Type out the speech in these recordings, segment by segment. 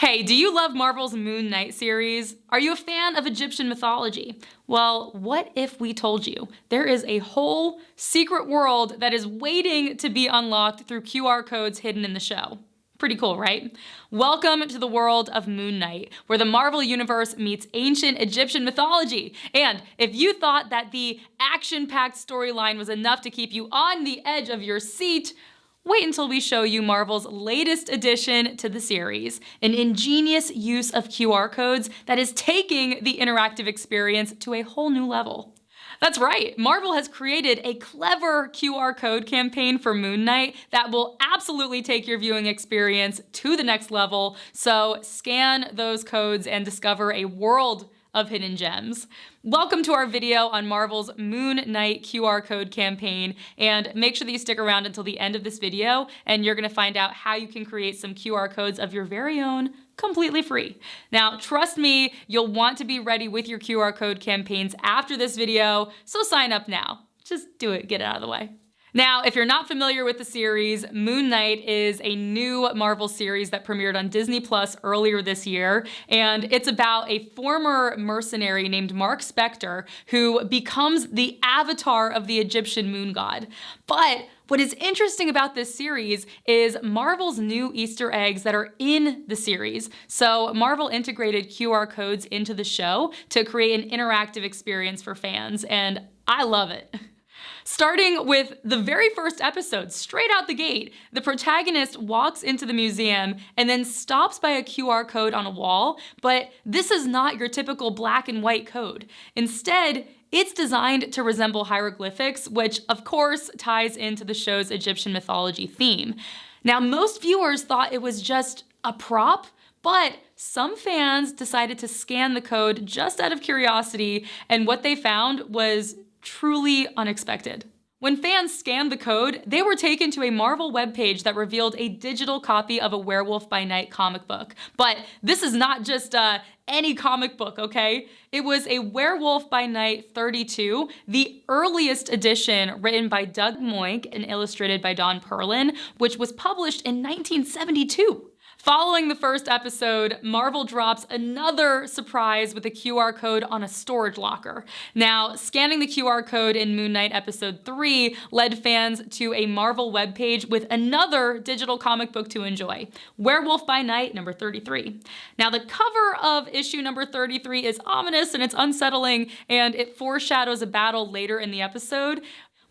Hey, do you love Marvel's Moon Knight series? Are you a fan of Egyptian mythology? Well, what if we told you there is a whole secret world that is waiting to be unlocked through QR codes hidden in the show? Pretty cool, right? Welcome to the world of Moon Knight, where the Marvel Universe meets ancient Egyptian mythology. And if you thought that the action-packed storyline was enough to keep you on the edge of your seat, wait until we show you Marvel's latest addition to the series, an ingenious use of QR codes that is taking the interactive experience to a whole new level. That's right, Marvel has created a clever QR code campaign for Moon Knight that will absolutely take your viewing experience to the next level, so scan those codes and discover a world of hidden gems. Welcome to our video on Marvel's Moon Knight QR code campaign, and make sure that you stick around until the end of this video and you're gonna find out how you can create some QR codes of your very own completely free. Now, trust me, you'll want to be ready with your QR code campaigns after this video, so sign up now. Just do it, get it out of the way. Now, if you're not familiar with the series, Moon Knight is a new Marvel series that premiered on Disney Plus earlier this year, and it's about a former mercenary named Mark Spector who becomes the avatar of the Egyptian moon god. But what is interesting about this series is Marvel's new Easter eggs that are in the series. So Marvel integrated QR codes into the show to create an interactive experience for fans, and I love it. Starting with the very first episode, straight out the gate, the protagonist walks into the museum and then stops by a QR code on a wall, but this is not your typical black and white code. Instead, it's designed to resemble hieroglyphics, which of course ties into the show's Egyptian mythology theme. Now, most viewers thought it was just a prop, but some fans decided to scan the code just out of curiosity, and what they found was truly unexpected. When fans scanned the code, they were taken to a Marvel webpage that revealed a digital copy of a Werewolf by Night comic book. But this is not just any comic book, okay? It was a Werewolf by Night 32, the earliest edition written by Doug Moink and illustrated by Don Perlin, which was published in 1972. Following the first episode, Marvel drops another surprise with a QR code on a storage locker. Now, scanning the QR code in Moon Knight episode 3 led fans to a Marvel webpage with another digital comic book to enjoy, Werewolf by Night number 33. Now, the cover of issue number 33 is ominous and it's unsettling, and it foreshadows a battle later in the episode.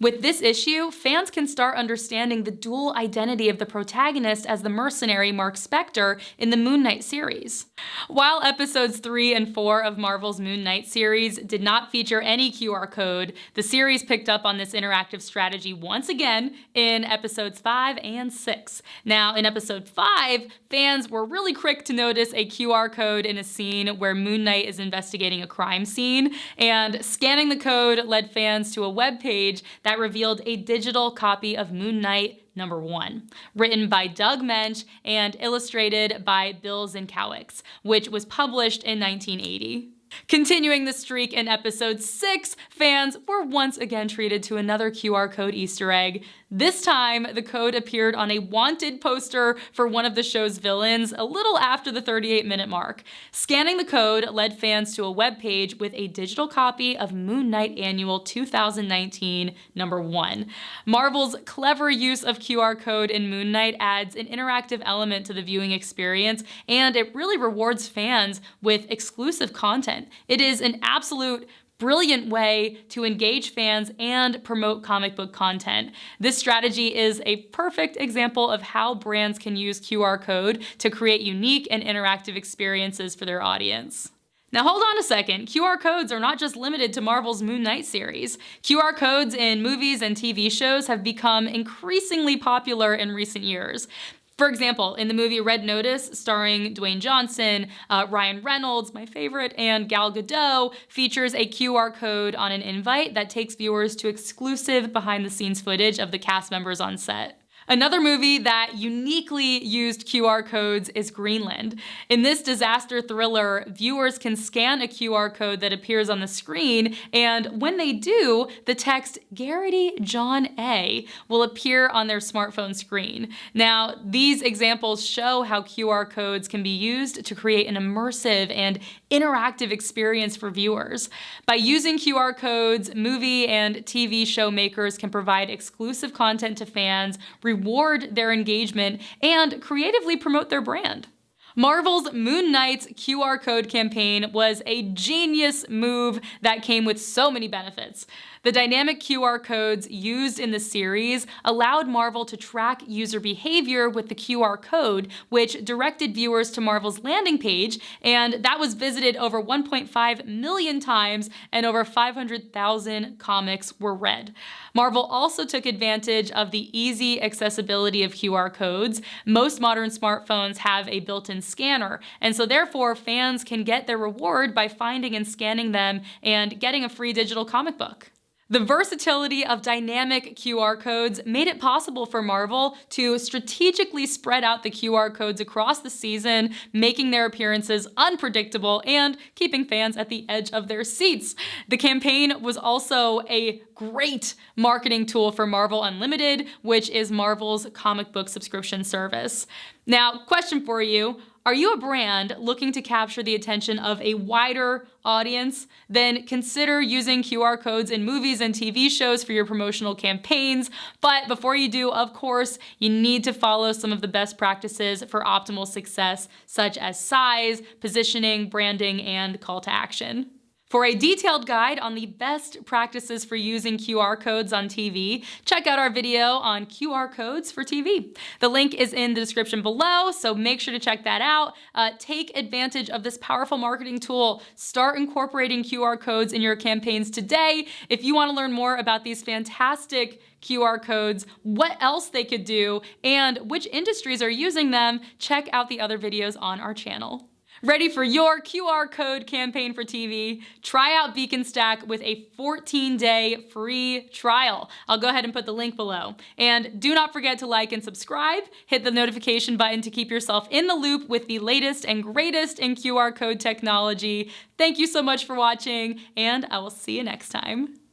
With this issue, fans can start understanding the dual identity of the protagonist as the mercenary Mark Spector in the Moon Knight series. While episodes 3 and 4 of Marvel's Moon Knight series did not feature any QR code, the series picked up on this interactive strategy once again in episodes 5 and 6. Now, in episode 5, fans were really quick to notice a QR code in a scene where Moon Knight is investigating a crime scene, and scanning the code led fans to a webpage that revealed a digital copy of Moon Knight number 1, written by Doug Moench and illustrated by Bill Zienkiewicz, which was published in 1980. Continuing the streak in episode 6, fans were once again treated to another QR code Easter egg. This time, the code appeared on a wanted poster for one of the show's villains a little after the 38-minute mark. Scanning the code led fans to a webpage with a digital copy of Moon Knight Annual 2019 number 1. Marvel's clever use of QR code in Moon Knight adds an interactive element to the viewing experience, and it really rewards fans with exclusive content. It is an absolute brilliant way to engage fans and promote comic book content. This strategy is a perfect example of how brands can use QR code to create unique and interactive experiences for their audience. Now hold on a second, QR codes are not just limited to Marvel's Moon Knight series. QR codes in movies and TV shows have become increasingly popular in recent years. For example, in the movie Red Notice, starring Dwayne Johnson, Ryan Reynolds, my favorite, and Gal Gadot, features a QR code on an invite that takes viewers to exclusive behind-the-scenes footage of the cast members on set. Another movie that uniquely used QR codes is Greenland. In this disaster thriller, viewers can scan a QR code that appears on the screen, and when they do, the text "Garrity John A" will appear on their smartphone screen. Now, these examples show how QR codes can be used to create an immersive and interactive experience for viewers. By using QR codes, movie and TV show makers can provide exclusive content to fans, reward their engagement, and creatively promote their brand. Marvel's Moon Knight's QR code campaign was a genius move that came with so many benefits. The dynamic QR codes used in the series allowed Marvel to track user behavior with the QR code, which directed viewers to Marvel's landing page, and that was visited over 1.5 million times, and over 500,000 comics were read. Marvel also took advantage of the easy accessibility of QR codes. Most modern smartphones have a built-in scanner, and so therefore fans can get their reward by finding and scanning them and getting a free digital comic book. The versatility of dynamic QR codes made it possible for Marvel to strategically spread out the QR codes across the season, making their appearances unpredictable and keeping fans at the edge of their seats. The campaign was also a great marketing tool for Marvel Unlimited, which is Marvel's comic book subscription service. Now, question for you. Are you a brand looking to capture the attention of a wider audience? Then consider using QR codes in movies and TV shows for your promotional campaigns. But before you do, of course, you need to follow some of the best practices for optimal success, such as size, positioning, branding, and call to action. For a detailed guide on the best practices for using QR codes on TV, check out our video on QR codes for TV. The link is in the description below, so make sure to check that out. Take advantage of this powerful marketing tool. Start incorporating QR codes in your campaigns today. If you want to learn more about these fantastic QR codes, what else they could do, and which industries are using them, check out the other videos on our channel. Ready for your QR code campaign for TV? Try out Beacon Stack with a 14-day free trial. I'll go ahead and put the link below. And do not forget to like and subscribe. Hit the notification button to keep yourself in the loop with the latest and greatest in QR code technology. Thank you so much for watching, and I will see you next time.